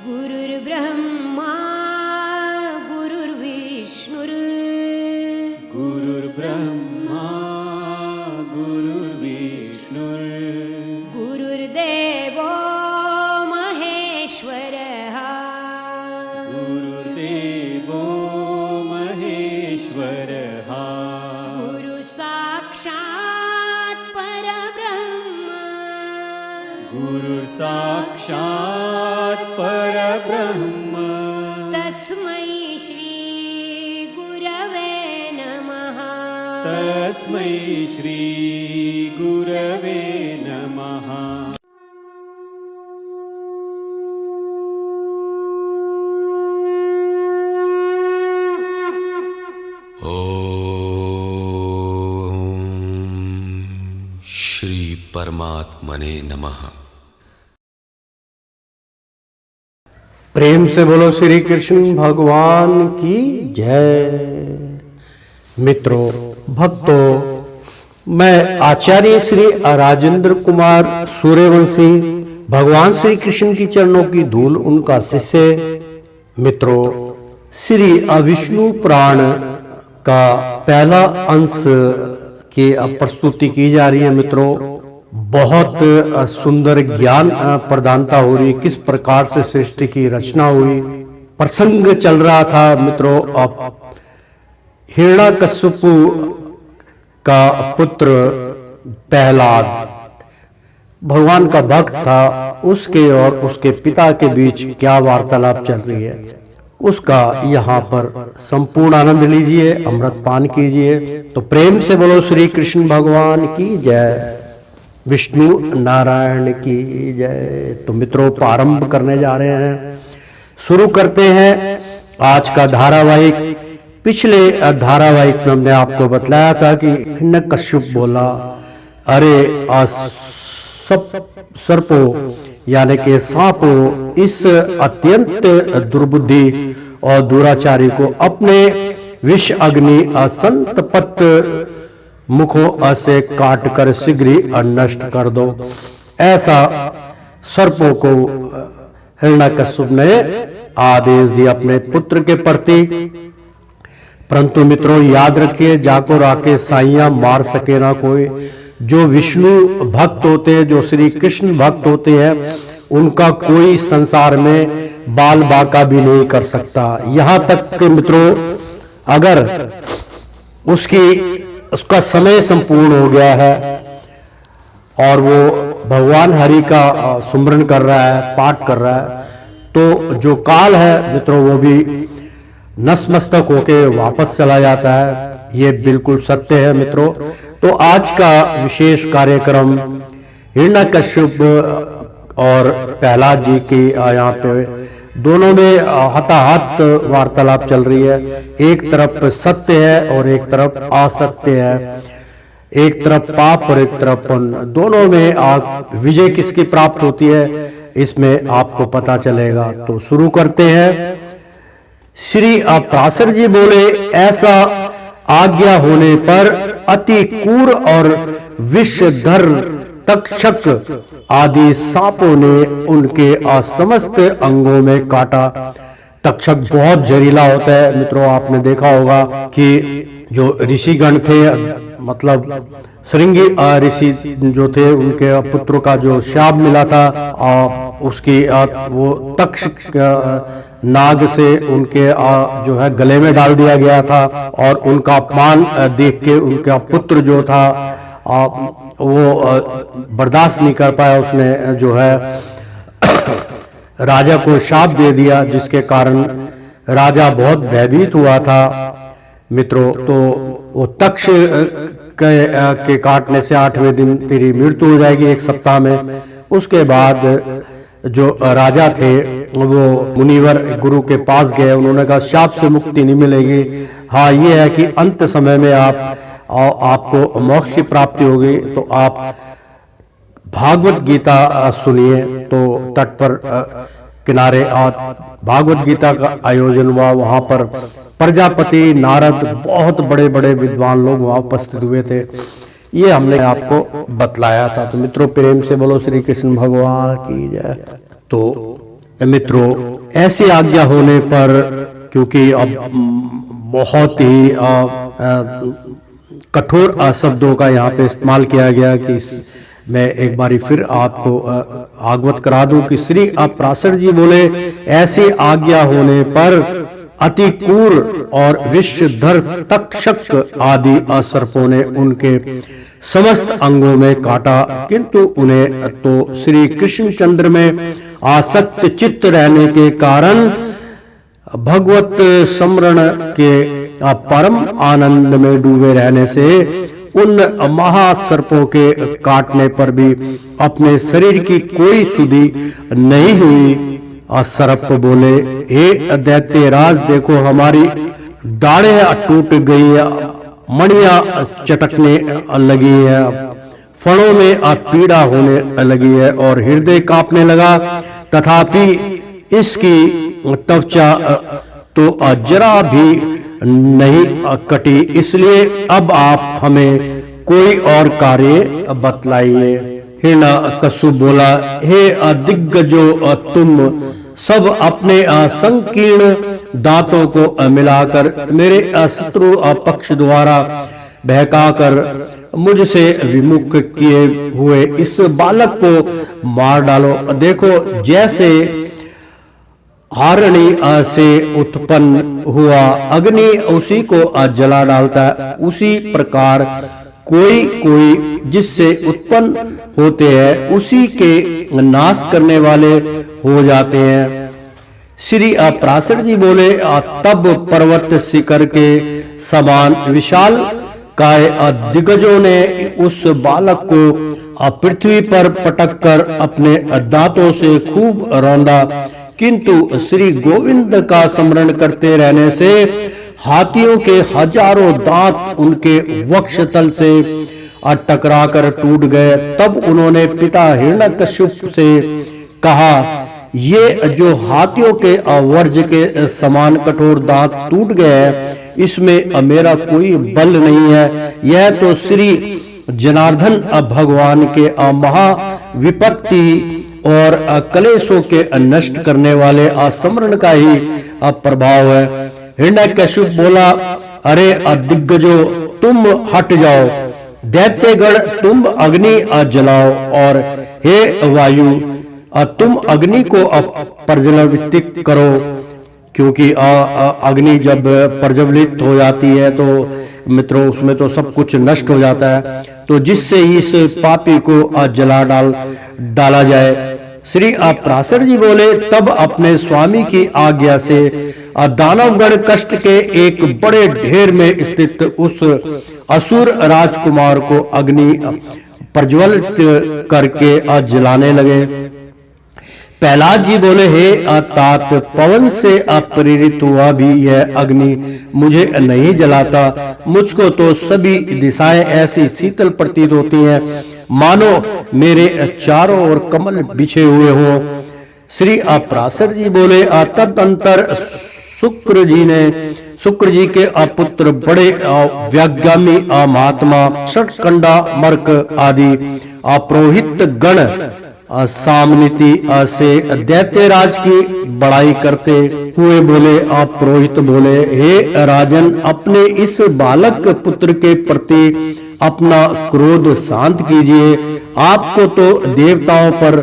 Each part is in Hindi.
गुरुर्ब्रह्मा गुरुर्विष्णुर् गुरुर्ब्रह्मा गुरुर्विष्णुर् गुरुर्देवो महेश्वरः गुरुर्देवो महेश्वरः गुरुसाक्षात् परब्रह्म गुरुर्साक्षात् परब्रह्म तस्मै श्री गुरवे नमः तस्मै श्री गुरवे नमः। श्री परमात्मने नमः। प्रेम से बोलो श्री कृष्ण भगवान की जय। मित्रों, भक्तों, मैं आचार्य श्री राजेंद्र कुमार सूर्यवंशी भगवान श्री कृष्ण की चरणों की धूल उनका शिष्य। मित्रों, श्री विष्णु पुराण का पहला अंश की प्रस्तुति की जा रही है। मित्रों, बहुत सुंदर ज्ञान प्रदानता हो रही, किस प्रकार से सृष्टि की रचना हुई, प्रसंग चल रहा था। मित्रों, हिरण्यकश्यपु का पुत्र प्रहलाद भगवान का भक्त था, उसके और उसके पिता के बीच क्या वार्तालाप चल रही है उसका यहाँ पर संपूर्ण आनंद लीजिए, अमृतपान कीजिए। तो प्रेम से बोलो श्री कृष्ण भगवान की जय, विष्णु नारायण की जय। तो मित्रों, प्रारंभ करने जा रहे हैं, शुरू करते हैं आज का धारावाहिक। पिछले धारावाहिक में हमने आपको बतलाया था कि हिरण्यकश्यप बोला, अरे सर्पो यानी कि सांपो, इस अत्यंत दुर्बुद्धि और दुराचारी को अपने विष अग्नि असंतपत मुखों से काट कर शीघ्र ही नष्ट कर दो। ऐसा सर्पों को हिरण्यकश्यप ने आदेश दिया अपने पुत्र के प्रति। परंतु मित्रों, याद रखिए, जाको राके साइया मार सके ना कोई। जो विष्णु भक्त होते हैं, जो श्री कृष्ण भक्त होते हैं, उनका कोई संसार में बाल बाका भी नहीं कर सकता। यहाँ तक कि मित्रों, अगर उसका समय संपूर्ण हो गया है और वो भगवान हरि का सुमरन कर रहा है, पाठ कर रहा है, तो जो काल है मित्रों, वो भी नतमस्तक होके वापस चला जाता है। ये बिल्कुल सत्य है मित्रों। तो आज का विशेष कार्यक्रम हिरण्यकश्यप और प्रहलाद जी की यहाँ पे दोनों में हताहत वार्तालाप चल रही है। एक तरफ सत्य है और एक तरफ असत्य है, एक तरफ पाप और एक तरफ पुण्य। दोनों में विजय किसकी प्राप्त होती है, इसमें आपको पता चलेगा। तो शुरू करते हैं। श्री पराशर जी बोले, ऐसा आज्ञा होने पर अति क्रूर और विषधर तक्षक आदि सांपों ने उनके समस्त अंगों में काटा। तक्षक बहुत जहरीला होता है मित्रों। आपने देखा होगा कि जो ऋषिगण थे, मतलब श्रृंगी ऋषि जो थे, उनके पुत्रों का जो शाप मिला था, उसकी वो तक्ष नाग से उनके जो है गले में डाल दिया गया था। और उनका अपमान देख के उनका पुत्र जो था वो बर्दाश्त नहीं कर पाया, उसने जो है राजा को शाप दे दिया, जिसके कारण राजा बहुत भयभीत हुआ था मित्रों। तो वो तक्ष के काटने से 8वें दिन तेरी मृत्यु हो जाएगी, 1 सप्ताह में। उसके बाद जो राजा थे वो मुनिवर गुरु के पास गए, उन्होंने कहा शाप से मुक्ति नहीं मिलेगी। हाँ, ये है कि अंत समय में आपको मोक्ष की प्राप्ति होगी। तो आप भागवत गीता सुनिए। तो तट पर किनारे भागवत गीता का आयोजन हुआ, वहां पर प्रजापति, नारद, बहुत बड़े बड़े विद्वान लोग वहां उपस्थित हुए थे। ये हमने आपको बतलाया था। तो मित्रों, प्रेम से बोलो श्री कृष्ण भगवान की जय। तो मित्रों, ऐसी आज्ञा होने पर, क्योंकि अब बहुत ही कठोर शब्दों का यहाँ पे इस्तेमाल किया गया कि मैं एक बारी फिर आपको अवगत करा दूं कि श्री अपराशर जी बोले, ऐसी आज्ञा होने पर अति क्रूर और विषधर तक्षक आदि सर्पों ने उनके समस्त अंगों में काटा, किंतु उन्हें तो श्री कृष्णचंद्र में आसक्त चित्त रहने के कारण भगवत स्मरण के परम आनंद में डूबे रहने से उन महासर्पों के काटने पर भी अपने शरीर की कोई सुधि नहीं हुई। सर्प बोले, हे दैत्यराज, देखो हमारी दाढ़ें टूट गई, मणियां चटकने लगी है, फणों में पीड़ा होने लगी है और हृदय कांपने लगा, तथापि इसकी त्वचा तो जरा भी नहीं कटी, इसलिए अब आप हमें कोई और कार्य बतलाइए। हिरण्यकश्यप बोला, हे दिग्गजो, तुम सब अपने संकीर्ण दांतों को मिलाकर मेरे शत्रु पक्ष द्वारा बहकाकर मुझसे विमुख किए हुए इस बालक को मार डालो। देखो, जैसे हारणी से उत्पन्न हुआ अग्नि उसी को जला डालता है, उसी प्रकार कोई कोई जिससे उत्पन्न होते हैं उसी के नाश करने वाले हो जाते हैं। श्री अपराशर जी बोले, तब पर्वत शिखर के समान विशाल काय दिग्गजों ने उस बालक को पृथ्वी पर पटक कर अपने दांतों से खूब रौंदा, किंतु श्री गोविंद का स्मरण करते रहने से हाथियों के हजारों दांत उनके वक्षतल से टकराकर टूट गए। तब उन्होंने पिता हिरण्यकश्यप से कहा, ये जो हाथियों के वर्ज के समान कठोर दांत टूट गए, इसमें मेरा कोई बल नहीं है, यह तो श्री जनार्दन भगवान के महाविपत्ति और कलेशों के नष्ट करने वाले स्मरण का ही प्रभाव है। हिरण्यकश्यप बोला, अरे दिग्गजो, तुम हट जाओ, दैत्यगण तुम अग्नि जलाओ, और हे वायु, तुम अग्नि को प्रज्वलित करो, क्योंकि अग्नि जब प्रज्वलित हो जाती है तो मित्रों उसमें तो सब कुछ नष्ट हो जाता है, तो जिससे इस पापी को जला डाला जाए। श्री अपराशर जी बोले, तब अपने स्वामी की आज्ञा से दानवगण कष्ट के एक बड़े ढेर में स्थित उस असुर राजकुमार को अग्नि प्रज्वलित करके जलाने लगे। प्रहलाद जी बोले, हे तात, पवन से प्रेरित हुआ भी यह अग्नि मुझे नहीं जलाता, मुझको तो सभी दिशाएं ऐसी शीतल प्रतीत होती हैं मानो मेरे चारों ओर कमल बिछे हुए हों। श्री अपराशर जी बोले, तदंतर शुक्र जी के पुत्र बड़े व्यागामी महात्मा षटकंडा मर्क आदि पुरोहित गण सामनीति से दैत्यराज की बड़ाई करते हुए बोले, आप पुरोहित बोले, हे राजन, अपने इस बालक पुत्र के प्रति अपना क्रोध शांत कीजिए। आपको तो देवताओं पर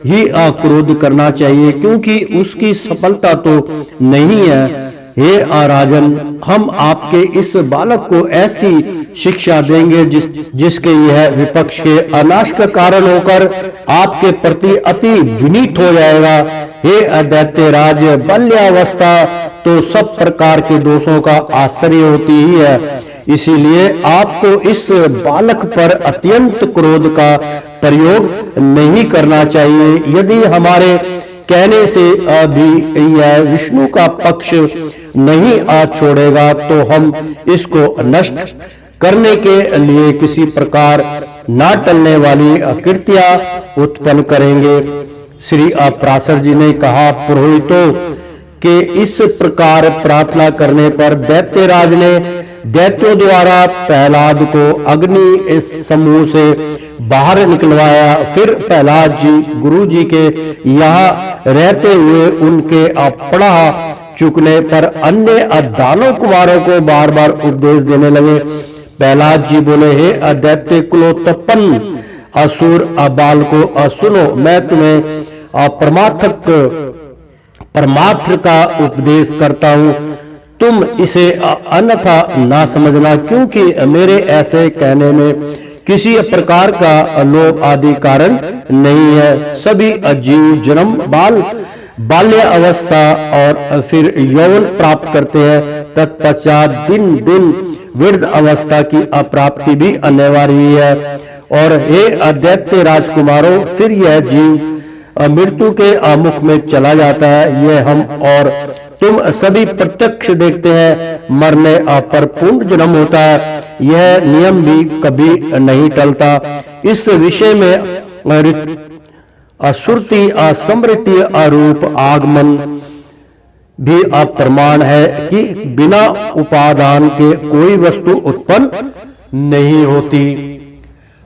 ही क्रोध करना चाहिए, क्योंकि उसकी सफलता तो नहीं है। हे राजन, हम आपके इस बालक को ऐसी शिक्षा देंगे जिसके यह विपक्ष के अनाश का कारण होकर आपके प्रति अति विनीत हो जाएगा। हे दैत्यराज, बाल्यावस्था तो सब प्रकार के दोषों का आश्रय होती ही है, इसीलिए आपको इस बालक पर अत्यंत क्रोध का प्रयोग नहीं करना चाहिए। यदि हमारे कहने से भी यह विष्णु का पक्ष नहीं छोड़ेगा तो हम इसको नष्ट करने के लिए किसी प्रकार ना टलने वाली कृत्या उत्पन्न करेंगे। श्री अपराशर जी ने कहा, पुरोहितों के इस प्रकार प्रार्थना करने पर दैत्यराज ने दैत्यों द्वारा प्रहलाद को अग्नि समूह से बाहर निकलवाया। फिर प्रहलाद जी गुरु जी के यहाँ रहते हुए उनके पढ़ा चुकने पर अन्य दानव कुमारों को बार बार उपदेश देने लगे। प्रहलाद जी बोले, हे अदैत्य कुलोत्पन्न असुर बाल को सुनो, मैं तुम्हें परमार्थ का उपदेश करता हूँ, तुम इसे अन्यथा ना समझना, क्योंकि मेरे ऐसे कहने में किसी प्रकार का लोभ आदि कारण नहीं है। सभी जीव जन्म बाल्य अवस्था और फिर यौवन प्राप्त करते हैं, तत्पश्चात दिन दिन वृद्ध अवस्था की अप्राप्ति भी अनिवार्य है। और हे अदैत्य राजकुमारों, फिर यह जीव मृत्यु के मुख में चला जाता है। यह हम और तुम सभी प्रत्यक्ष देखते हैं। मरने पर पुनः जन्म होता है, यह नियम भी कभी नहीं टलता। इस विषय में असुरति असमृति अरूप आगमन भी अप्रमाण है कि बिना उपादान के कोई वस्तु उत्पन्न नहीं होती।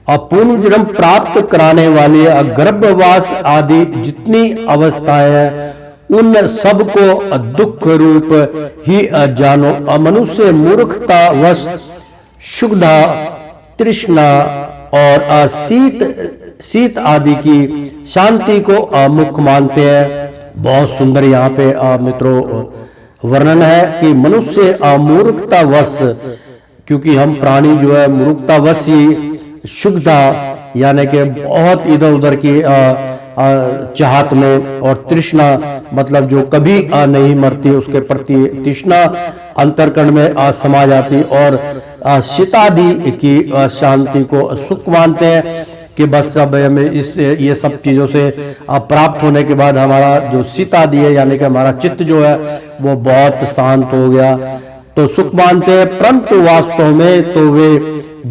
अपूर्ण जन्म प्राप्त कराने वाली गर्भवास आदि जितनी अवस्थाएं हैं, उन सबको दुख रूप ही जानो। मनुष्य मूर्खता वश क्षुधा, तृष्णा और शीत आदि की शांति को मुख्य मानते हैं। बहुत सुंदर यहाँ पे मित्रों वर्णन है कि मनुष्य मूर्खता वश, क्योंकि हम प्राणी जो है मूर्खता वश ही क्षुधा यानी कि बहुत इधर उधर की चाहत में, और तृष्णा मतलब जो कभी नहीं मरती, उसके प्रति तृष्णा अंतरकरण में समा जाती, और शीतादि की शांति को सुख मानते हैं कि बस अब हमें ये सब चीजों से प्राप्त होने के बाद हमारा जो शीतादि है यानी कि हमारा चित्त जो है वो बहुत शांत हो गया, तो सुख मानते हैं। परंतु वास्तव में तो वे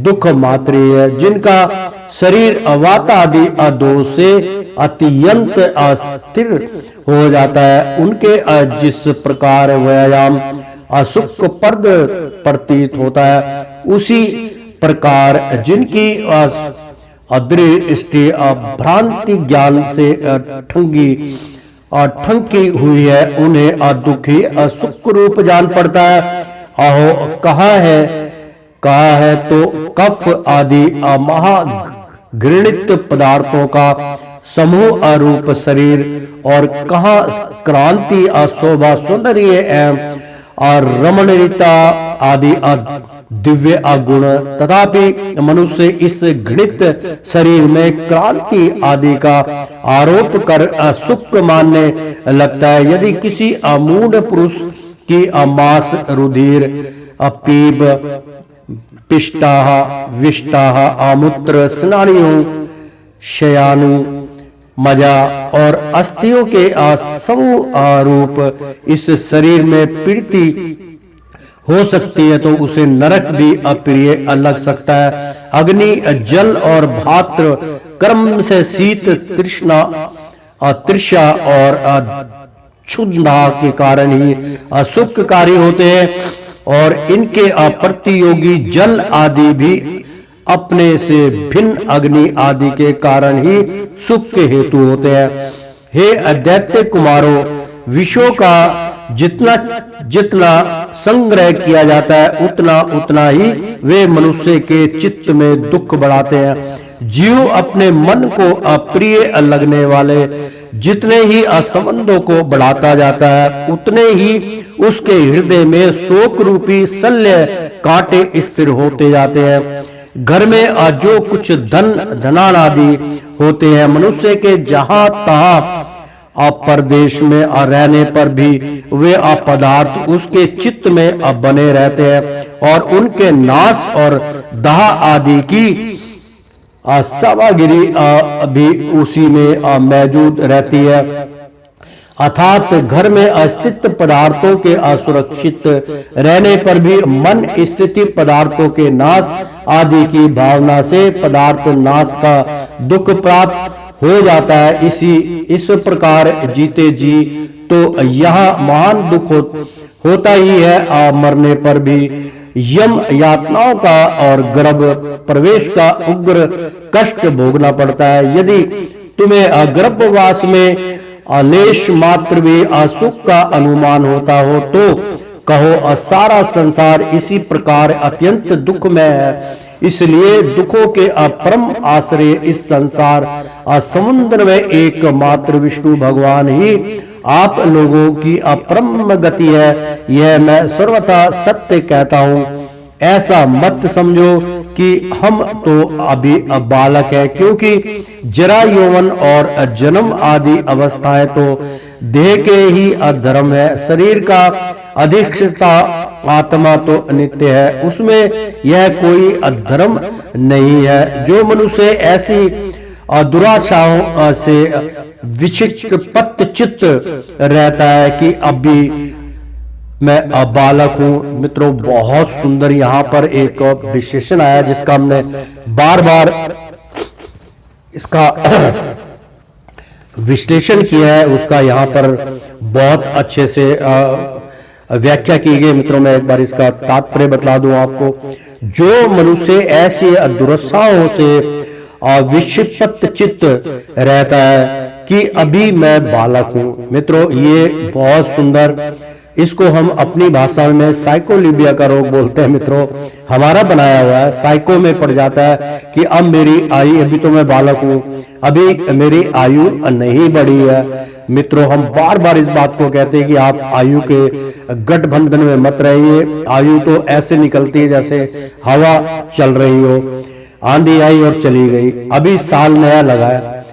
दुख मात्र है, जिनका शरीर वात आदि दोष से अत्यंत अस्थिर हो जाता है। उनके जिस प्रकार व्यायाम असुखप्रद प्रतीत होता है, उसी प्रकार जिनकी अदृष्टि भ्रांति ज्ञान से ठंकी हुई है, उन्हें दुखी असुख रूप जान पड़ता है। आहो कहा है तो कफ आदि महाघृणित पदार्थों का समूह अरूप शरीर, और कहा क्रांति शोभा सौंदर्य एवं रमणीयता आदि दिव्य गुण। तथापि मनुष्य इस घृणित शरीर में क्रांति आदि का आरोप कर सुख मानने लगता है। यदि किसी अमूढ़ पुरुष की मांस, रुधिर, पीप, पिष्टाह, विष्टाह, आमूत्र, स्नायुओं, शयानु, मजा और अस्थियों के समूह रूप इस शरीर में पीड़िती हो सकती है, तो उसे नरक भी अप्रिय लग सकता है। अग्नि, जल और भात्र कर्म से शीत, तृष्णा और क्षुधा के कारण ही असुखकारी होते हैं, और इनके प्रतियोगी जल आदि भी अपने से भिन्न अग्नि आदि के कारण ही सुख के हेतु होते हैं। हे अदैत्य कुमारों, विषयों का जितना संग्रह किया जाता है, उतना ही वे मनुष्य के चित्त में दुख बढ़ाते हैं। जीव अपने मन को अप्रिय लगने वाले जितने ही असंबंधों को बढ़ाता जाता है, उतने ही उसके हृदय में शोक रूपी शल्य कांटे स्थिर होते जाते हैं। घर में जो कुछ धनान आदि होते हैं, मनुष्य के जहां तहां परदेश में रहने पर भी वे पदार्थ उसके चित्त में बने रहते हैं, और उनके नाश और दाह आदि की सामग्री भी उसी में मौजूद रहती है। अर्थात घर में अस्तित्व पदार्थों के असुरक्षित रहने पर भी मन स्थिति पदार्थों के नाश आदि की भावना से पदार्थ नाश का दुख प्राप्त हो जाता है। इस प्रकार जीते जी तो यहाँ महान दुख होता ही है। मरने पर भी यम यातनाओं का और गर्भ प्रवेश का उग्र कष्ट भोगना पड़ता है। यदि तुम्हें गर्भवास में अलेश मात्र भी असुख का अनुमान होता हो तो कहो सारा संसार इसी प्रकार अत्यंत दुख में है। इसलिए दुखों के अपरम आश्रय इस संसार समुद्र में एकमात्र विष्णु भगवान ही आप लोगों की अपरम गति है। यह मैं सर्वथा सत्य कहता हूँ। ऐसा मत समझो कि हम तो अभी बालक है, क्योंकि जरा यौवन और जन्म आदि अवस्थाएं तो देह के ही अधर्म है। शरीर का अधिष्ठता आत्मा तो नित्य है, उसमें यह कोई अधर्म नहीं है। जो मनुष्य ऐसी दुराशाओं से विक्षिप्त चित्त रहता है कि अभी मैं बालक हूं। मित्रों, बहुत सुंदर यहाँ पर एक विशेषण आया जिसका हमने बार बार इसका विश्लेषण किया है, उसका यहाँ पर बहुत अच्छे से व्याख्या की गई। मित्रों, मैं एक बार इसका तात्पर्य बतला दूं आपको। जो मनुष्य ऐसी दुर्दशाओं से विक्षिप्त चित्त रहता है कि अभी मैं बालक हूं। मित्रों, ये बहुत सुंदर, इसको हम अपनी भाषा में साइकोलिबिया का रोग बोलते हैं। मित्रों, हमारा बनाया हुआ है, साइको में पड़ जाता है कि अब मेरी आयु, अभी तो मैं बालक हूं, अभी मेरी आयु नहीं बढ़ी है। मित्रों, हम बार बार इस बात को कहते हैं कि आप आयु के गठबंधन में मत रहिए। आयु तो ऐसे निकलती है जैसे हवा चल रही हो, आंधी आई और चली गई। अभी साल नया लगा है,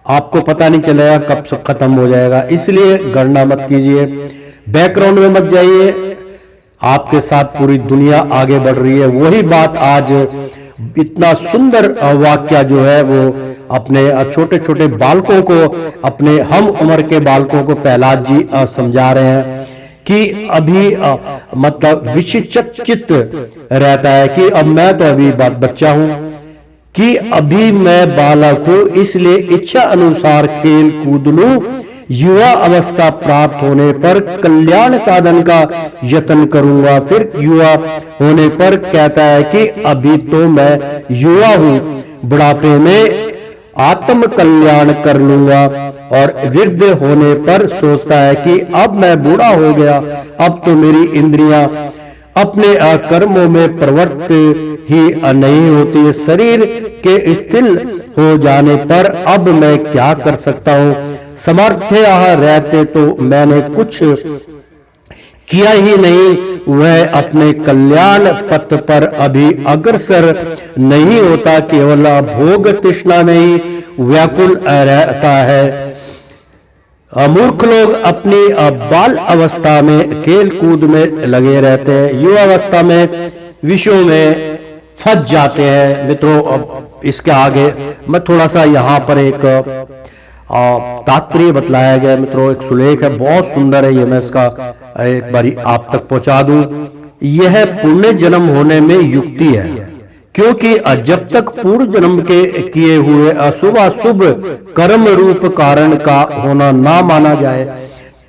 आपको पता नहीं चलेगा कब सब खत्म हो जाएगा। इसलिए गणना मत कीजिए, बैकग्राउंड में मत जाइए। आपके साथ पूरी दुनिया आगे बढ़ रही है। वही बात आज इतना सुंदर वाक्य जो है वो अपने छोटे छोटे बालकों को, अपने हम उम्र के बालकों को प्रहलाद जी समझा रहे हैं कि अभी मतलब विक्षिप्त चित्त रहता है कि अब मैं तो अभी बच्चा हूं, कि अभी मैं बालक हूं, इसलिए इच्छा अनुसार खेल कूद लूं। युवा अवस्था प्राप्त होने पर कल्याण साधन का यत्न करूंगा। फिर युवा होने पर कहता है कि अभी तो मैं युवा हूं, बुढ़ापे में आत्म कल्याण कर लूंगा। और वृद्ध होने पर सोचता है कि अब मैं बूढ़ा हो गया, अब तो मेरी इंद्रियां अपने कर्मों में प्रवृत्त ही नहीं होती। शरीर के स्थिर हो जाने पर अब मैं क्या कर सकता हूं। समर्थ रहते तो मैंने कुछ किया ही नहीं। वह अपने कल्याण पथ पर अभी अग्रसर नहीं होता, केवल भोग तृष्णा में ही व्याकुल रहता है। मूर्ख लोग अपनी बाल अवस्था में खेल कूद में लगे रहते हैं, युवा अवस्था में विषयों में फंस जाते हैं। मित्रों, अब इसके आगे मैं थोड़ा सा यहाँ पर एक तात्पर्य बतलाया गया। मित्रों, एक सुलेख है, बहुत सुंदर है, ये मैं इसका एक बारी आप तक पहुंचा दूं। यह पुण्य जन्म होने में युक्ति है, क्योंकि जब तक पूर्व जन्म के किए हुए अशुभ अशुभ कर्म रूप कारण का होना ना माना जाए,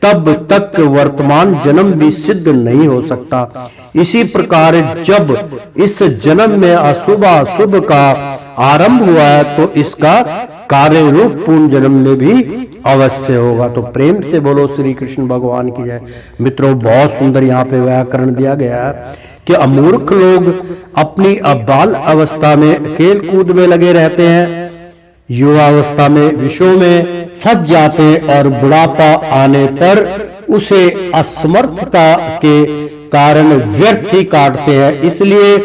तब तक वर्तमान जन्म भी सिद्ध नहीं हो सकता। इसी प्रकार जब इस जन्म में अशुभ अशुभ का आरंभ हुआ है, तो इसका कार्य रूप पूर्ण जन्म में भी अवश्य होगा। तो प्रेम से बोलो श्री कृष्ण भगवान की जय। मित्रों, बहुत सुंदर यहाँ पे व्याकरण दिया गया है कि अमूर्ख लोग अपनी बाल अवस्था में खेल कूद में लगे रहते हैं, युवा अवस्था में विषयों में फंस जाते हैं और बुढ़ापा आने पर उसे असमर्थता के कारण व्यर्थ ही काटते हैं। इसलिए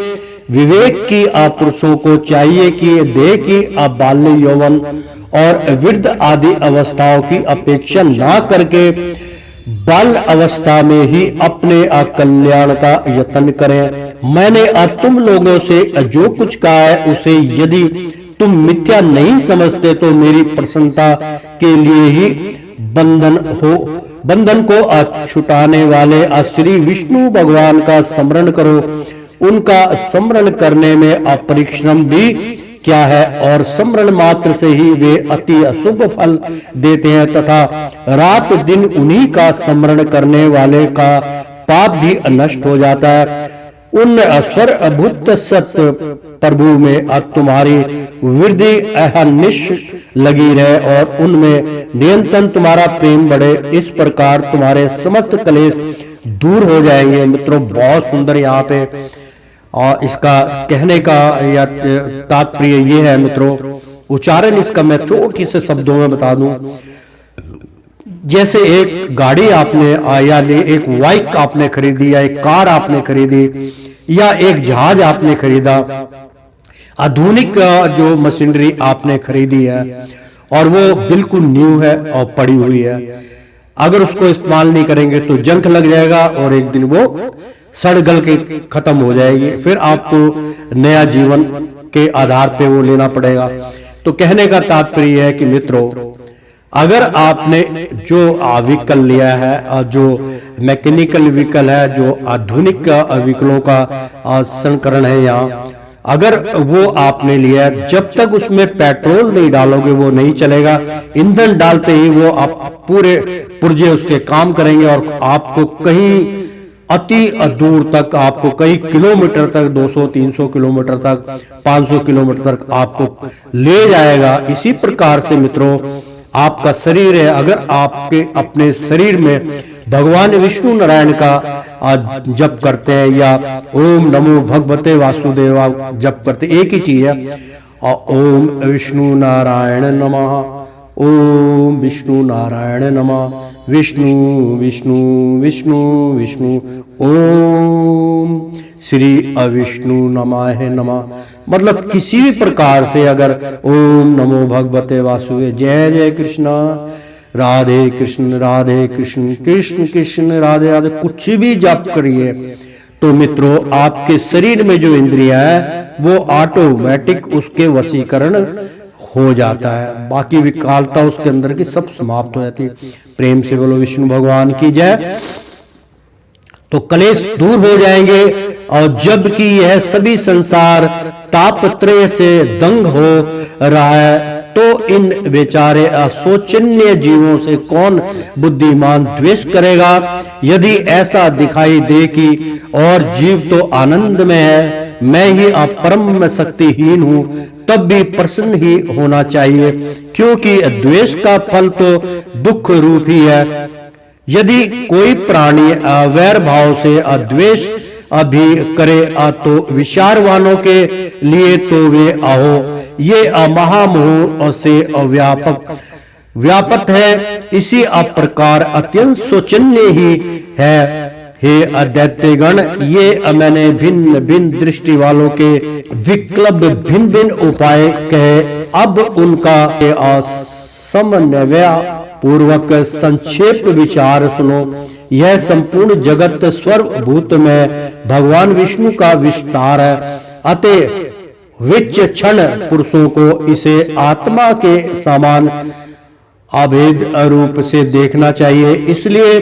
विवेक की पुरुषों को चाहिए कि देह की बाल्य यौवन और वृद्ध आदि अवस्थाओं की अपेक्षा ना करके बाल अवस्था में ही अपने कल्याण का यत्न करें। मैंने तुम लोगों से जो कुछ कहा है उसे यदि तुम मिथ्या नहीं समझते तो मेरी प्रसन्नता के लिए ही बंधन को छुटाने वाले श्री विष्णु भगवान का स्मरण करो। उनका स्मरण करने में अपरिश्रम भी क्या है, और स्मरण मात्र से ही वे अति शुभ फल देते हैं, तथा रात दिन उन्हीं का स्मरण करने वाले का पाप भी नष्ट हो जाता है। उन सर्वभूत सत्य प्रभु में तुम्हारी वृद्धि अहर्निश लगी रहे और उनमें निरंतर तुम्हारा प्रेम बढ़े। इस प्रकार तुम्हारे समस्त क्लेश दूर हो जाएंगे। मित्रों, बहुत सुंदर यहाँ पे और इसका कहने का या तात्पर्य ये है मित्रों, उच्चारण इसका मैं छोटी से शब्दों में बता दूं। जैसे एक गाड़ी आपने या एक बाइक आपने खरीदी या एक कार आपने खरीदी या एक जहाज आपने खरीदा, आधुनिक जो मशीनरी आपने खरीदी है और वो बिल्कुल न्यू है और पड़ी हुई है, अगर उसको इस्तेमाल नहीं करेंगे तो जंग लग जाएगा और एक दिन वो सड़ गल के खत्म हो जाएगी। फिर आपको नया जीवन के आधार पे वो लेना पड़ेगा। तो कहने का तात्पर्य है कि मित्रों, अगर आपने जो व्हीकल लिया है और जो मैकेनिकल व्हीकल है, जो आधुनिक व्हीकलों का संस्करण है यहाँ, अगर वो आपने लिया, जब तक उसमें पेट्रोल नहीं डालोगे वो नहीं चलेगा। ईंधन डालते ही वो आप पूरे पुर्जे उसके काम करेंगे और आपको कहीं अति दूर तक, आपको कई किलोमीटर तक, 200-300 किलोमीटर तक, 500 किलोमीटर तक आपको ले जाएगा। इसी प्रकार से मित्रों, आपका शरीर है, अगर आपके अपने शरीर में भगवान विष्णु नारायण का जप करते हैं या ओम नमो भगवते वासुदेवा जप करते, एक ही चीज है। ओम विष्णु नारायण नमः, ओम विष्णु नारायण नमः, विष्णु विष्णु विष्णु विष्णु, ओम श्री अविष्णु नमः नमः। मतलब किसी भी प्रकार से अगर ओम नमो भगवते वासुदेव, जय जय कृष्णा, राधे कृष्ण कृष्ण कृष्ण राधे राधे, कुछ भी जप करिए तो मित्रों आपके शरीर में जो इंद्रिया है वो ऑटोमेटिक उसके वशीकरण हो जाता है। बाकी विकलता उसके अंदर की सब समाप्त हो जाती है। प्रेम से बोलो विष्णु भगवान की जय। तो क्लेश दूर हो जाएंगे और जबकि यह सभी संसार तापत्रय से दंग हो रहा है, तो इन बेचारे अशोचनीय जीवों से कौन बुद्धिमान द्वेष करेगा। यदि ऐसा दिखाई दे कि और जीव तो आनंद में है, मैं ही अपरम शक्तिहीन हूँ, तब भी प्रसन्न ही होना चाहिए, क्योंकि द्वेष का फल तो दुख रूप ही है। यदि कोई प्राणी वैर भाव से अद्वेष अभी करे तो विचारवानों के लिए तो वे अहो, ये महामोह से व्यापक है। इसी प्रकार अत्यंत शोचनीय ही है। हे अदैत्यगण, ये मैंने भिन्न भिन्न दृष्टि वालों के विकल्प भिन्न भिन्न उपाय कहे। अब उनका समन्वय पूर्वक संक्षेप विचार सुनो। यह संपूर्ण जगत सर्वभूत में भगवान विष्णु का विस्तार है, अतः विचक्षण पुरुषों को इसे आत्मा के समान अभेद रूप से देखना चाहिए। इसलिए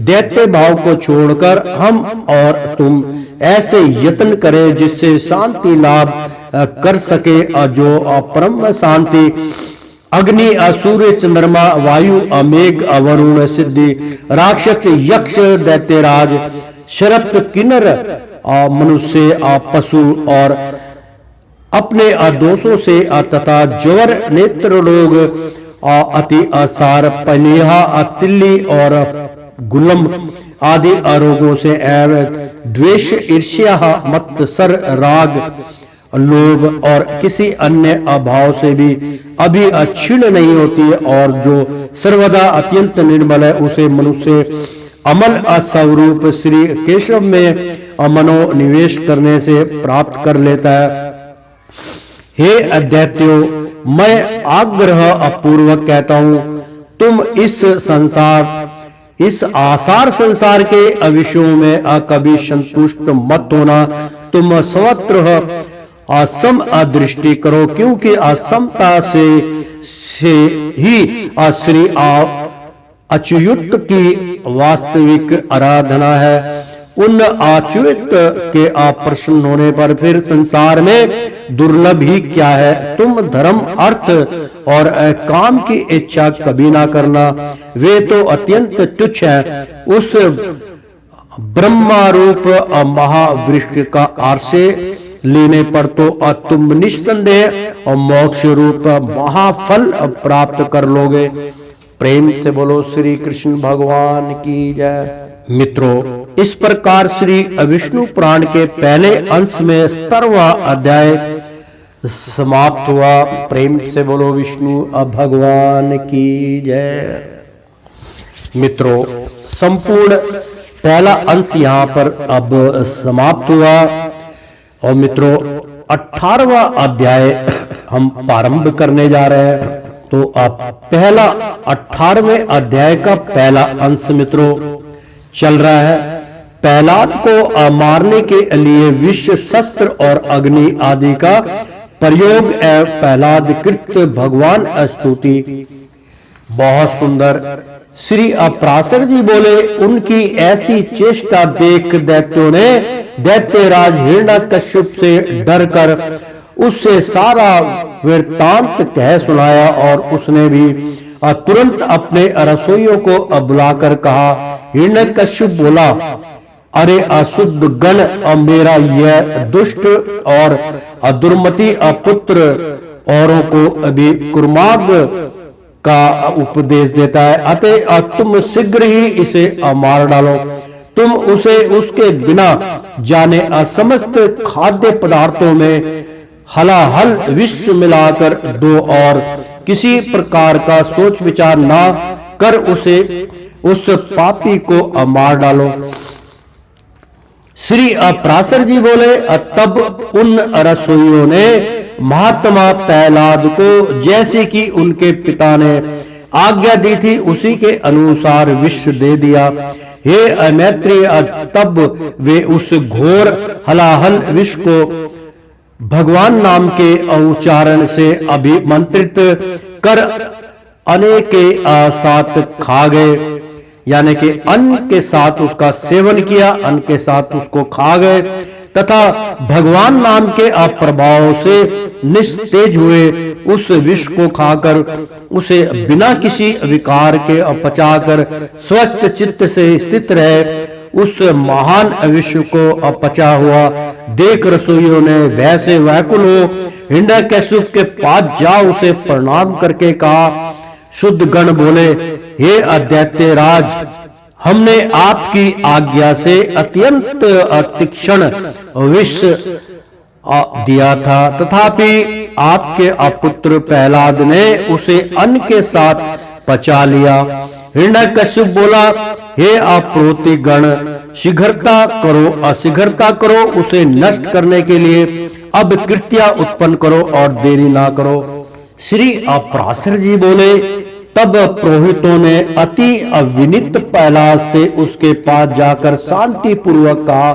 दैत्य भाव को छोड़कर हम और तुम ऐसे यत्न करें जिससे शांति लाभ कर सके, जो परम शांति अग्नि, सूर्य, चंद्रमा, वायु, मेघ, वरुण, सिद्धि, राक्षस, यक्ष, दैत्यराज, शरत, किन्नर, मनुष्य, पशु और अपने दोषों से तथा ज्वर, नेत्र रोग, अति आसार, पनेहा, तिल्ली और गुलम आदि रोगों से एवं द्वेष, ईर्ष्या, मत्सर, राग, लोभ और किसी अन्य अभाव से भी अभी क्षीण नहीं होती है, और जो सर्वदा अत्यंत निर्मल है उसे मनुष्य अमल स्वरूप श्री केशव में मनोनिवेश करने से प्राप्त कर लेता है। हे अदैत्यो, मैं आग्रह पूर्वक कहता हूं, तुम इस आसार संसार के विषयों में कभी संतुष्ट मत होना। तुम सर्वत्र असम दृष्टि करो, क्योंकि असमता से ही श्री अच्युत की वास्तविक आराधना है। उन अच्युत के अप्रसन्न होने पर फिर संसार में दुर्लभ ही क्या है। तुम धर्म, अर्थ और काम की इच्छा कभी ना करना, वे तो अत्यंत तुच्छ है। उस ब्रह्मा रूप महावृक्ष का आश्रय लेने पर तो तुम निस्संदेह और मोक्ष रूप महाफल प्राप्त कर लोगे। प्रेम से बोलो श्री कृष्ण भगवान की जय। मित्रों, इस प्रकार श्री विष्णु पुराण के पहले अंश में 17वां अध्याय समाप्त हुआ। प्रेम से बोलो विष्णु भगवान की जय। मित्रों, संपूर्ण पहला अंश यहाँ पर अब समाप्त हुआ और मित्रों 18वां अध्याय हम प्रारंभ करने जा रहे हैं। तो अब पहला 18वें अध्याय का पहला अंश मित्रों चल रहा है। प्रहलाद को मारने के लिए विश्व शस्त्र और अग्नि आदि का प्रयोग प्रहलाद कृत भगवान स्तुति। बहुत सुंदर। श्री अपराशर जी बोले, उनकी ऐसी चेष्टा देख दैत्यों ने दैत्यराज हिरण्यकश्यप से डरकर उससे सारा वृत्तांत कह सुनाया और उसने भी तुरंत अपने रसोइयों को बुलाकर कहा। हिरण्यकश्यप बोला, अरे अशुद्ध गण, मेरा यह दुष्ट और दुर्मति पुत्र औरों को अभी कुर्माग का उपदेश देता है, अतः तुम शीघ्र ही इसे मार डालो। तुम उसे उसके बिना जाने समस्त खाद्य पदार्थों में हलाहल विष मिलाकर दो और किसी प्रकार का सोच विचार ना कर उसे उस पापी को मार डालो। श्री अपराशर जी बोले, तब उन रसोइयों ने महात्मा प्रहलाद को जैसे कि उनके पिता ने आज्ञा दी थी उसी के अनुसार विष दे दिया। हे मैत्रेय, तब वे उस घोर हलाहल विष को भगवान नाम के उच्चारण से अभिमंत्रित कर अन्न के साथ खा गए, यानी कि अन्न के साथ उसका सेवन किया, अन्न के साथ उसको खा गए तथा भगवान नाम के अप्रभाव से निस्तेज हुए उस विष को खाकर उसे बिना किसी विकार के पचाकर स्वस्थ चित्त से स्थित रहे। उस महान विष को अपचा हुआ देख रसोइयों ने भय से व्याकुल हो हिरण्यकश्यप के पास जा उसे प्रणाम करके कहा। शुद्ध गण बोले, हे दैत्य राज, हमने आपकी आज्ञा से अत्यंत तीक्ष्ण विष दिया था, तथापि आपके अपुत्र प्रहलाद ने उसे अन्न के साथ पचा लिया। हिरण्यकश्यप बोला, हे अप्रोति गण, शीघ्रता करो उसे नष्ट करने के लिए अब कृत्या उत्पन्न करो और देरी ना करो। श्री अपराशर जी बोले, तब पुरोहितों ने अति विनीत प्रहलाद से उसके पास जाकर शांति पूर्वक कहा।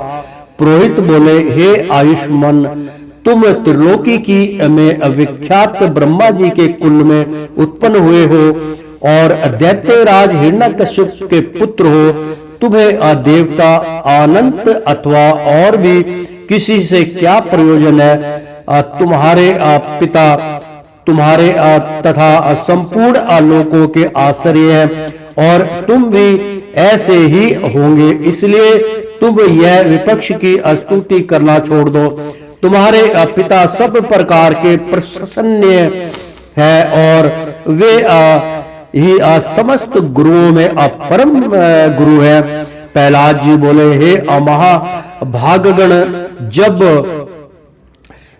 पुरोहित बोले, हे आयुष्मान, तुम त्रिलोकी की में विख्यात ब्रह्मा जी के कुल में उत्पन्न हुए हो और दैत्यराज हिरण्यकश्यप के पुत्र हो। तुम्हें देवता अनंत अथवा और भी किसी से क्या प्रयोजन है? तुम्हारे पिता तुम्हारे तथा संपूर्ण लोकों के आश्रय हैं और तुम भी ऐसे ही होंगे, इसलिए तुम यह विपक्ष की स्तुति करना छोड़ दो। तुम्हारे पिता सब प्रकार के प्रशंसनीय है और वे ही समस्त गुरुओं में परम गुरु है। प्रहलाद जी बोले, हे महाभागगण, जब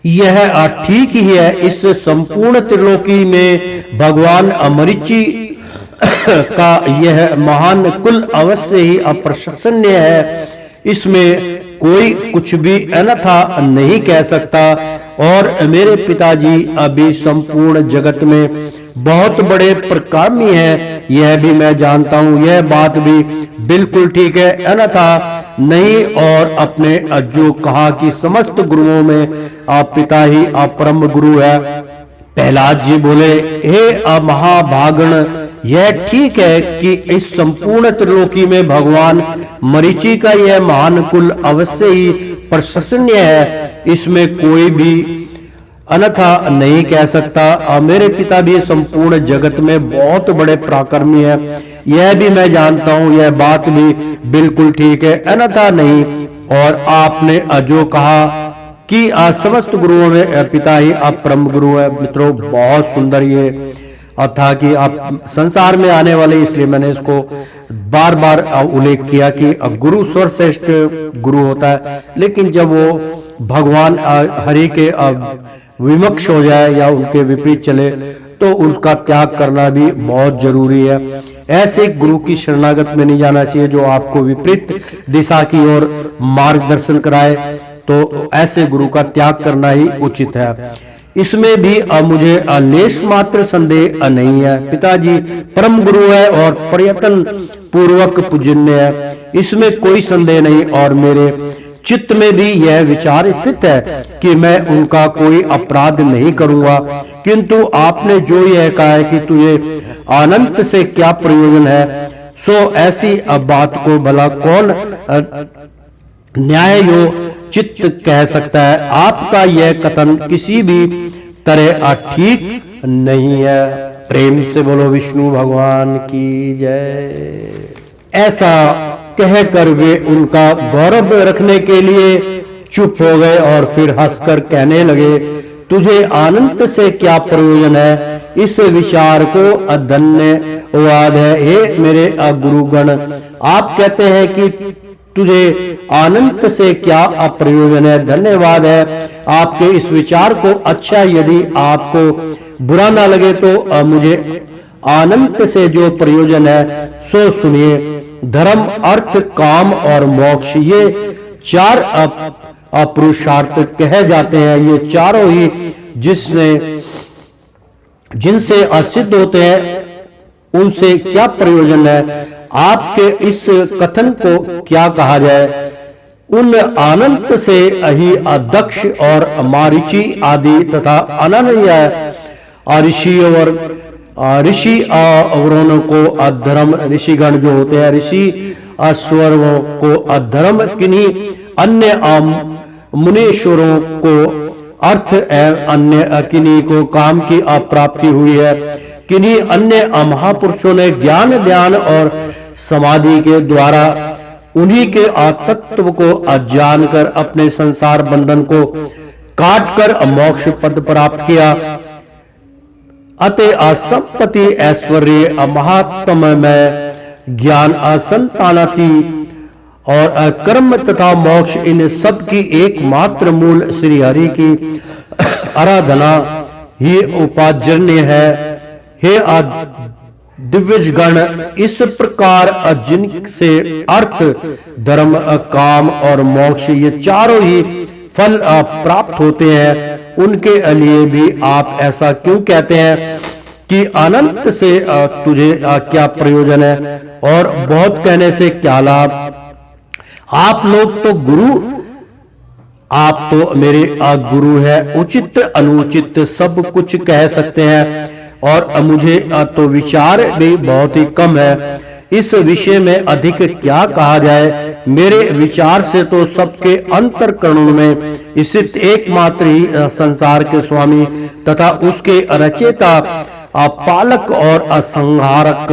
यह ठीक ही है, इस संपूर्ण त्रिलोकी में भगवान मरीचि का यह महान कुल अवश्य ही अप्रशंसनीय है। इसमें कोई कुछ भी अन्यथा नहीं कह सकता और मेरे पिताजी अभी संपूर्ण जगत में बहुत बड़े पराक्रमी हैं, यह भी मैं जानता हूँ। यह बात भी बिल्कुल ठीक है, अन्यथा नहीं। और अपने जो कहा कि समस्त गुरुओं में आप पिता ही आप परम गुरु है। प्रहलाद जी बोले, हे महाभागण, यह ठीक है कि इस संपूर्ण त्रिलोकी में भगवान मरीचि का यह महान कुल अवश्य ही प्रशंसनीय है, इसमें कोई भी अन्यथा नहीं कह सकता। मेरे पिता भी संपूर्ण जगत में बहुत बड़े पराक्रमी है, यह भी मैं जानता हूं, यह बात भी बिल्कुल ठीक है, अन्यथा नहीं। और आपने जो कहा कि समस्त गुरुओं में पिता ही आप परम गुरु है। मित्रों, बहुत सुंदर ये था कि आप संसार में आने वाले, इसलिए मैंने इसको बार बार उल्लेख किया कि गुरु सर्वश्रेष्ठ गुरु होता है, लेकिन जब वो भगवान हरि के विमक्ष हो जाए या उनके विपरीत चले तो उसका त्याग करना भी बहुत जरूरी है। ऐसे गुरु की शरणागत में नहीं जाना चाहिए जो आपको विपरीत दिशा की ओर मार्गदर्शन कराए, तो ऐसे गुरु का त्याग करना ही उचित है। इसमें भी मुझे लेश मात्र संदेह नहीं है। पिताजी परम गुरु है और प्रयत्न पूर्वक पूजनीय है, इसमें कोई संदेह नहीं। और मेरे चित्त में भी यह विचार स्थित है कि मैं उनका कोई अपराध नहीं करूंगा, किंतु आपने जो यह कहा है कि तुझे अनंत से क्या प्रयोजन है, सो ऐसी बात को भला कौन न्याय यो चित्त कह सकता है। आपका यह कथन किसी भी तरह ठीक नहीं है। प्रेम से बोलो विष्णु भगवान की जय। ऐसा कहकर वे उनका गौरव रखने के लिए चुप हो गए और फिर हंसकर कहने लगे, तुझे आनंद से क्या प्रयोजन है, इस विचार को धन्यवाद है। हे मेरे गुरुगण, आप कहते हैं कि तुझे आनंद से क्या अप्रयोजन है, धन्यवाद है आपके इस विचार को। अच्छा, यदि आपको बुरा ना लगे तो मुझे आनंद से जो प्रयोजन है सो सुनिए। धर्म, अर्थ, काम और मोक्ष, ये चार अपुरुषार्थ कहे जाते हैं। ये चारों ही जिनसे असिद्ध होते हैं, उनसे क्या प्रयोजन है। आपके इस कथन को क्या कहा जाए। उन अनंत से ही अध्यक्ष और मारीची आदि तथा अनन्य ऋषि और ऋषि अवरों को अधर्म, ऋषिगण जो होते हैं ऋषि अश्वरों को अधर्म, किन्हीं अन्य मुनीश्वरों को अर्थ एवं अन्य किन्हीं को काम की अप्राप्ति हुई है। किन्हीं अन्य महापुरुषों ने ज्ञान, ध्यान और समाधि के द्वारा उन्हीं के तत्व को अजान कर अपने संसार बंधन को काट कर मोक्ष पद प्राप्त किया। अतः असंपत्ति, ऐश्वर्य, महात्म में ज्ञान, असंतानति और कर्म तथा मोक्ष, इन सब की एकमात्र मूल श्री हरि की आराधना ही उपार्जन्य है। हे दिव्यज गण, इस प्रकार जिनसे अर्थ, धर्म, काम और मोक्ष ये चारों ही फल प्राप्त होते हैं, उनके लिए भी आप ऐसा क्यों कहते हैं कि अनंत से तुझे क्या प्रयोजन है और बहुत कहने से क्या लाभ। आप लोग तो गुरु, आप तो मेरे गुरु है, उचित अनुचित सब कुछ कह सकते हैं और मुझे तो विचार भी बहुत ही कम है। इस विषय में अधिक क्या कहा जाए। मेरे विचार से तो सबके अंतरकरणों में स्थित एकमात्र ही संसार के स्वामी तथा उसके रचयिता, पालक और असंहारक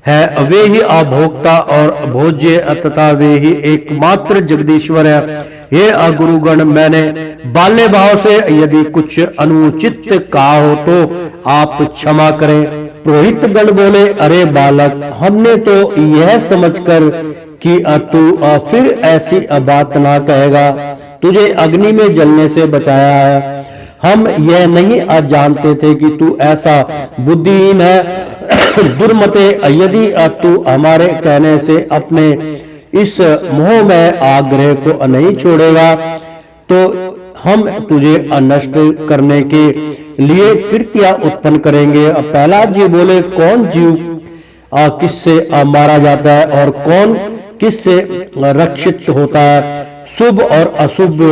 है। वे ही अभोक्ता और भोज्य तथा वे ही एकमात्र जगदीश्वर है। हे गुरुगण, मैंने बाल्य भाव से यदि कुछ अनुचित कहा हो तो आप क्षमा करें। पुरोहित गण बोले, अरे बालक, हमने तो यह समझकर कि तू फिर ऐसी बात ना कहेगा, तुझे अग्नि में जलने से बचाया है। हम यह नहीं जानते थे कि तू ऐसा बुद्धिहीन है। दुर्मते, यदि तू हमारे कहने से अपने इस मोह में आग्रह को नहीं छोड़ेगा तो हम तुझे नष्ट करने के लिए कृत्या उत्पन्न करेंगे। प्रहलाद जी बोले, कौन जीव किससे मारा जाता है और कौन किससे रक्षित होता है। शुभ और अशुभ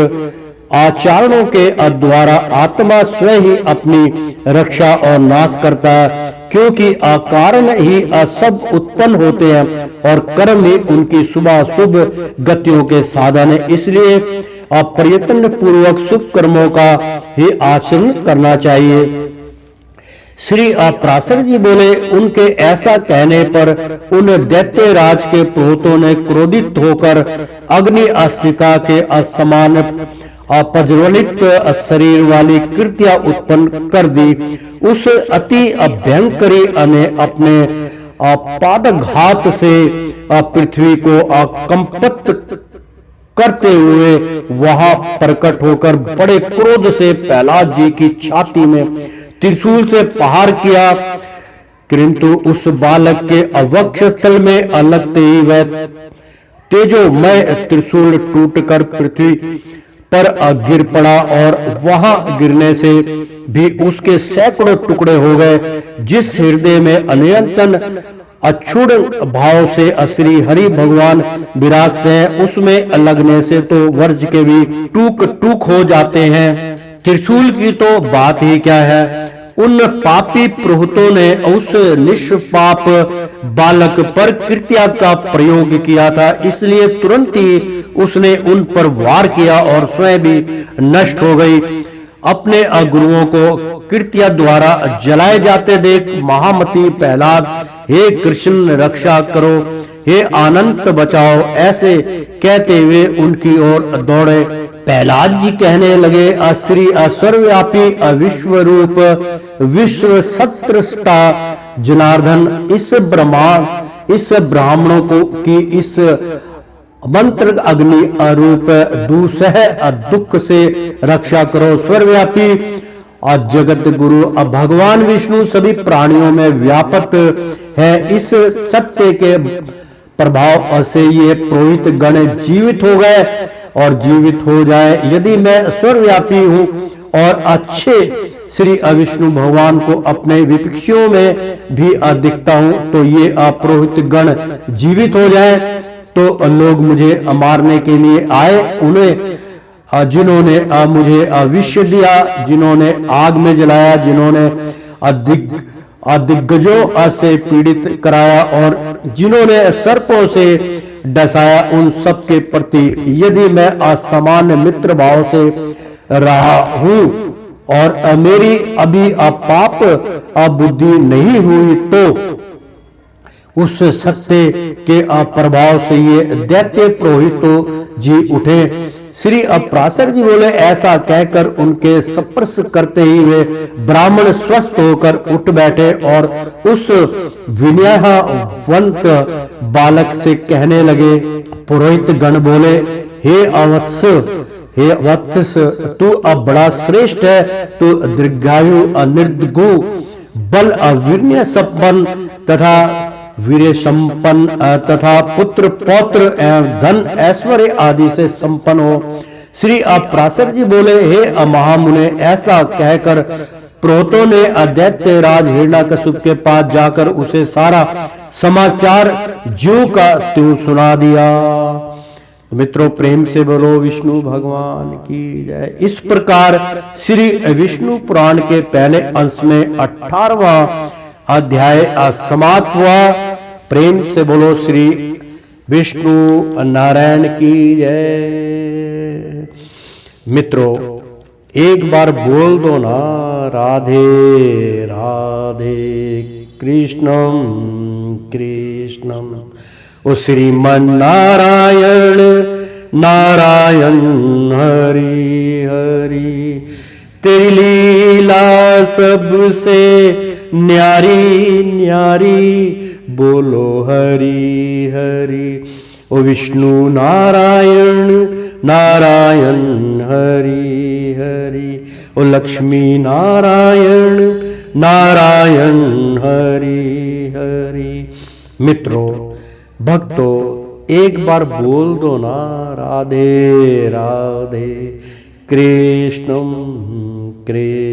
आचरणों के द्वारा आत्मा स्वयं ही अपनी रक्षा और नाश करता है, क्योंकि कारण ही सब उत्पन्न होते हैं और कर्म ही उनकी शुभ अशुभ गतियों के साधन है। इसलिए प्रयत्न पूर्वक शुभ कर्मों का ही आचरण करना चाहिए। श्री अपराशर जी बोले, उनके ऐसा कहने पर उन दैत्य राज के पुरोहितों ने क्रोधित होकर अग्नि अशिका के असमान प्रज्वलित शरीर वाली कृतियां उत्पन्न कर दी। उस अति भयंकरी ने अपने पादघात से पृथ्वी को कंपित करते हुए वहां प्रकट होकर बड़े क्रोध से प्रहलाद जी की छाती में त्रिशूल से प्रहार किया, किंतु उस बालक के अवक्ष स्थल में लगते ही वह तेजोमय त्रिशूल टूटकर पृथ्वी पर गिर पड़ा और वहां गिरने से भी उसके सैकड़ों टुकड़े हो गए। जिस हृदय में अनियंत्रण अक्षुण भाव से श्री हरि भगवान विराजते हैं, उसमें लगने से तो वर्ज के भी टूक टूक हो जाते हैं। त्रिशूल की तो बात ही क्या है। उन पापी पुरोहितों ने उस निष्पाप बालक पर कृत्या का प्रयोग किया था, इसलिए तुरंत ही उसने उन पर वार किया और स्वयं भी नष्ट हो गई। अपने गुरुओं को कृत्या द्वारा जलाए जाते देख महामती प्रहलाद, हे कृष्ण रक्षा करो, हे अनंत बचाओ, ऐसे कहते हुए उनकी ओर दौड़े। प्रहलाद जी कहने लगे, श्री सर्वव्यापी विश्व रूप विश्व सत्रस्ता जनार्दन, इस ब्राह्मणों को की इस मंत्र अग्नि रूप दूसह दुख से रक्षा करो। सर्वव्यापी जगत गुरु भगवान विष्णु सभी प्राणियों में व्यापक है। इस सत्य के प्रभाव से ये पुरोहित गण जीवित हो गए और जीवित हो जाए। यदि मैं सर्वव्यापी हूँ और अच्छे श्री विष्णु भगवान को अपने विपक्षियों में भी दिखता हूँ, तो ये पुरोहित गण जीवित हो जाए तो लोग मुझे मारने के लिए आए। उन्हें जिन्होंने मुझे विष दिया, जिन्होंने आग में जलाया, जिन्होंने दिग्गजों से पीड़ित कराया और जिन्होंने सर्पों से डसाया, उन सब के प्रति यदि मैं असामान्य मित्र भाव से रहा हूं और मेरी अभी पाप बुद्धि नहीं हुई, तो उस सत्य के प्रभाव से ये दैत्य पुरोहित जी उठे। श्री अपराशर जी बोले, ऐसा कहकर उनके स्पर्श करते ही वे ब्राह्मण स्वस्थ होकर उठ बैठे और उस विनयवंत बालक से कहने लगे। पुरोहित गण बोले, हे वत्स, तू अब बड़ा श्रेष्ठ है, तू दीर्घायु निर्दगु बल अवीर्य संपन्न तथा वीर संपन्न तथा पुत्र पौत्र एवं धन ऐश्वर्य आदि से संपन्न हो। श्री अपराशर जी बोले, हे महामुने, ऐसा कहकर पुरोहितों ने दैत्य राज हिरण्यकशिपु के पास जाकर उसे सारा समाचार ज्यों का त्यों सुना दिया। मित्रों, प्रेम से बोलो विष्णु भगवान की जय। इस प्रकार श्री विष्णु पुराण के पहले अंश में 18वां अध्याय समाप्त हुआ। प्रेम से बोलो श्री विष्णु नारायण की जय। मित्रों, एक बार बोल दो ना, राधे राधे कृष्णम कृष्णम। ओ श्रीमन नारायण नारायण हरि हरि, तेरी लीला सबसे न्यारी न्यारी, बोलो हरि हरि। ओ विष्णु नारायण नारायण हरि हरि, ओ लक्ष्मी नारायण नारायण हरि हरि। मित्रों, भक्तों, एक बार बोल दो ना, राधे राधे कृष्णम कृष्ण।